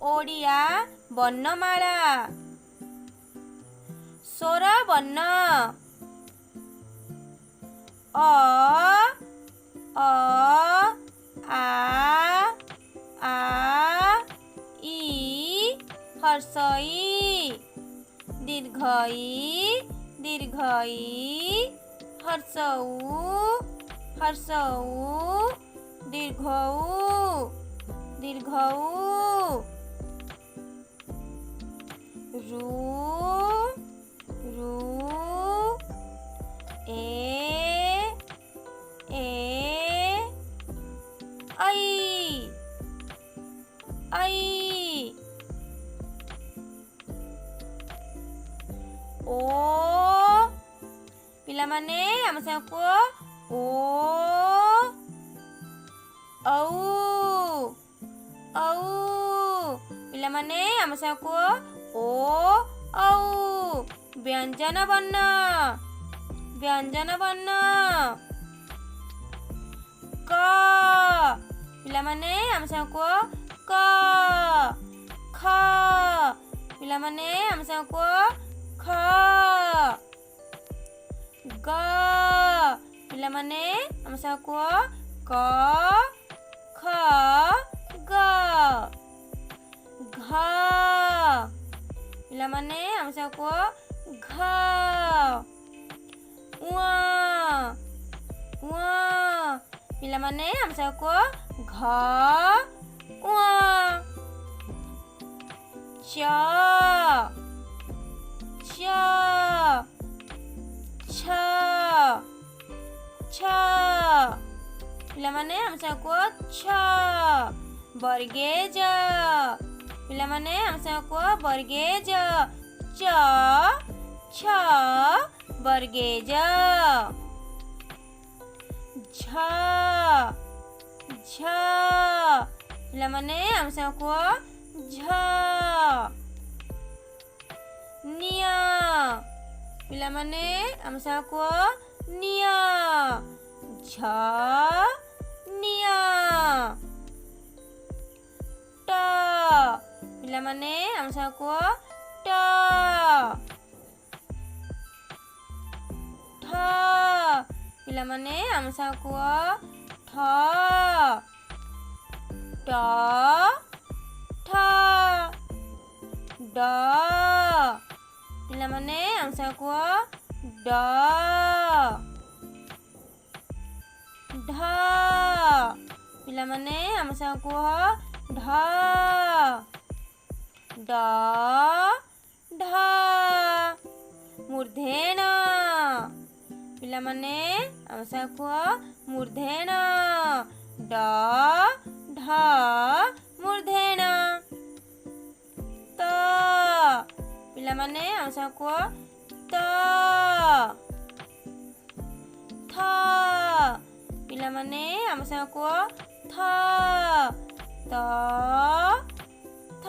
ଓଡ଼ିଆ ବର୍ଣ୍ଣମାଳା। ସ୍ୱର ବର୍ଣ୍ଣ ଅ ଅ ଆ ଆ ଇ ହର୍ଷ ଇ ଦୀର୍ଘ ଇ ହର୍ଷ ଉ ଦୀର୍ଘ ଉ ରୁ ଏ ऐ ओ पिलामाने आम साथ कुह ओ औ पिलामाने आम साथ कुह ओ औ व्यंजन वर्ण क पिलामाने आम साथ कुह क ख पिलामाने आम साथ कुह ख ग पिलामाने आम साथ कुह क ख ग घ पिलामाने आम साथ कुह घ उआ पिलामाने आम साथ कुह घ उआ च पिलामाने आम साथ कुह छ वर्गे ज पिलामाने आम साथ कुह वर्गे ज छ वर्गे ज झ पिलामाने आम साथ कुह झ निया पिलामाने आम साथ कुह निया झ निया ट पिलामाने आम साथ कुह ट ठ पिलामाने आम साथ कुह ठ ट ठ ड पिलामाने आम साथ कुह ड ढ पिलामाने आम साथ कुह ढ ड ढ मूर्धेन पिलामाने आम साथ कुह मूर्धेन ड ढ मूर्धेन त पिलामाने आम साथ कुह त थ पिलामाने आम साथ कुह थ त थ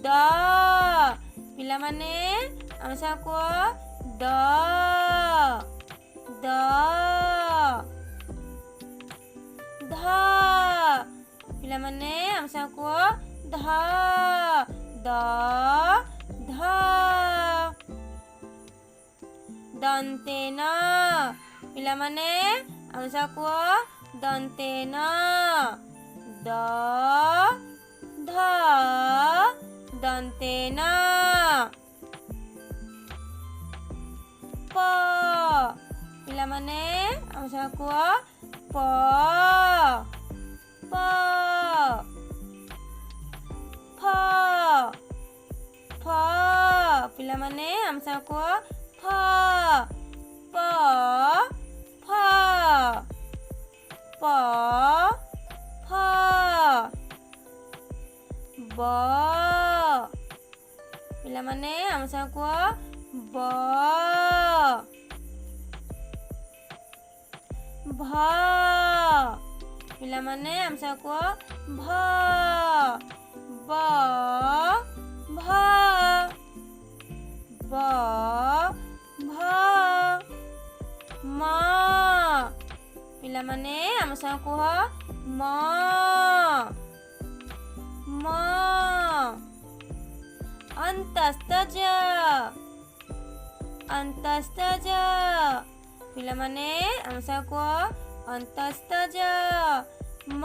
द पिलामाने आम साथ कुह द ध पिलामाने आम साथ कुह ध ध दंतेन पिलामाने आम साथ कुह दंतेन द ध दंतेन प पिलामाने आम साथ कुह प फ पिलामाने आम साथ कुह फ प ब पिलामाने आम साथ कुह ब भ पिलामाने आम साथ कुह भ ब भ म ପିଲାମାନେ ଆମ ସାଙ୍ଗେ କୁହ ମ ମ ଅନ୍ତସ୍ତଜ ଅନ୍ତସ୍ତଜ ପିଲାମାନେ ଆମ ସାଙ୍ଗେ କୁହ ଅନ୍ତସ୍ତଜ ମ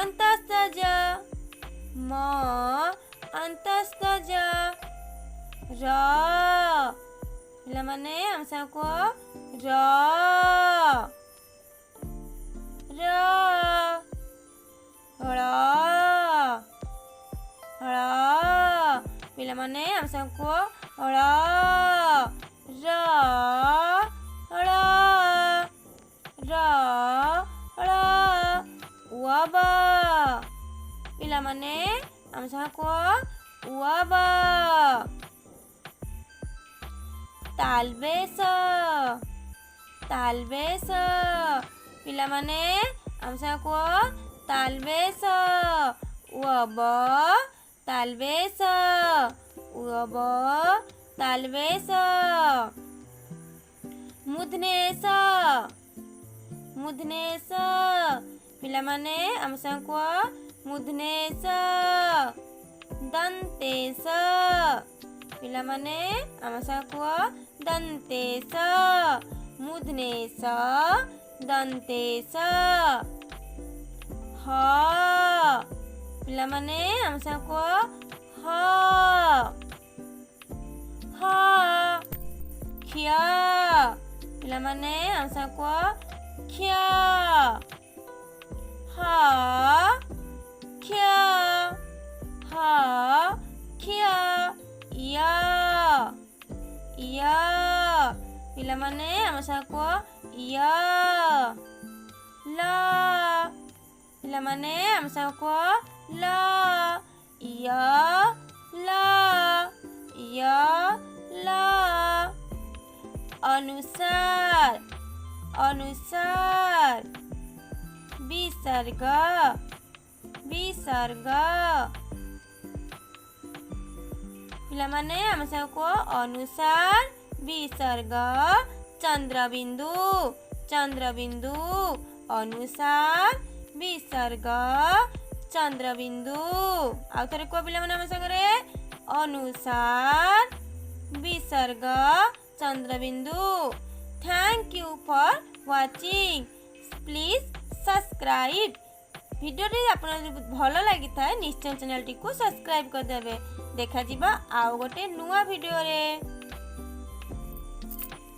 ଅନ୍ତସ୍ତଜ ମ ଅନ୍ତସ୍ତଜ ର ପିଲାମାନେ ଆମ ସାଙ୍ଗେ କୁହ ର ର ଳ ଳ ପିଲାମାନେ ଆମ ସାଙ୍ଗେ କୁହ ଳ ର ଳ ର ଳ ଉବ ପିଲାମାନେ ଆମ ସାଙ୍ଗେ କୁହ ଉବ ତାଲବେଶ ତାଲବେଶ ପିଲାମାନେ ଆମ ସାଙ୍ଗେ କୁହ ତାଲବେଶ ଉବ ତାଲବେଶ ଉବ ତାଲବେଶ ମୁଧନେଶ ମୁଧନେଶ ପିଲାମାନେ ଆମ ସାଙ୍ଗେ କୁହ ମୁଧନେଶ ଦନ୍ତେଶ ପିଲାମାନେ ଆମ ସାଙ୍ଗେ କୁହ ଦନ୍ତେଶ ମୁଧନେଶ ଦନ୍ତେଶ ହ ପିଲାମାନେ ଆମ ସାଙ୍ଗେ କୁହ ହ ହ କ୍ଷ ପିଲାମାନେ ଆମ ସାଙ୍ଗେ କୁହ କ୍ଷ ହ କ୍ଷ ହ କ୍ଷ ୟ ୟ ପିଲାମାନେ ଆମ ସାଙ୍ଗେ କୁହ ୟ ଲ ପିଲାମାନେ ଆମ ସାଙ୍ଗେ କୁହ ଲ ୟ ଲ ୟ ଲ ଅନୁସାର ଅନୁସାର ବିସର୍ଗ ବିସର୍ଗ ପିଲାମାନେ ଆମ ସାଙ୍ଗେ କୁହ ଅନୁସାର ବିସର୍ଗ ଚନ୍ଦ୍ରବିନ୍ଦୁ ଚନ୍ଦ୍ରବିନ୍ଦୁ ଅନୁସାର ବିସର୍ଗ ଚନ୍ଦ୍ରବିନ୍ଦୁ ଆଉ ଥରେ କୁହ ପିଲାମାନେ ଆମ ସାଙ୍ଗରେ ଅନୁସାର ବିସର୍ଗ ଚନ୍ଦ୍ରବିନ୍ଦୁ thank you for watching please subscribe भिडियोटी आपन भल लगी थाए निश्चय चैनल टी को सब्सक्राइब कर देबे देखा जिबा आउ गोटे नुआ भिडियो रे।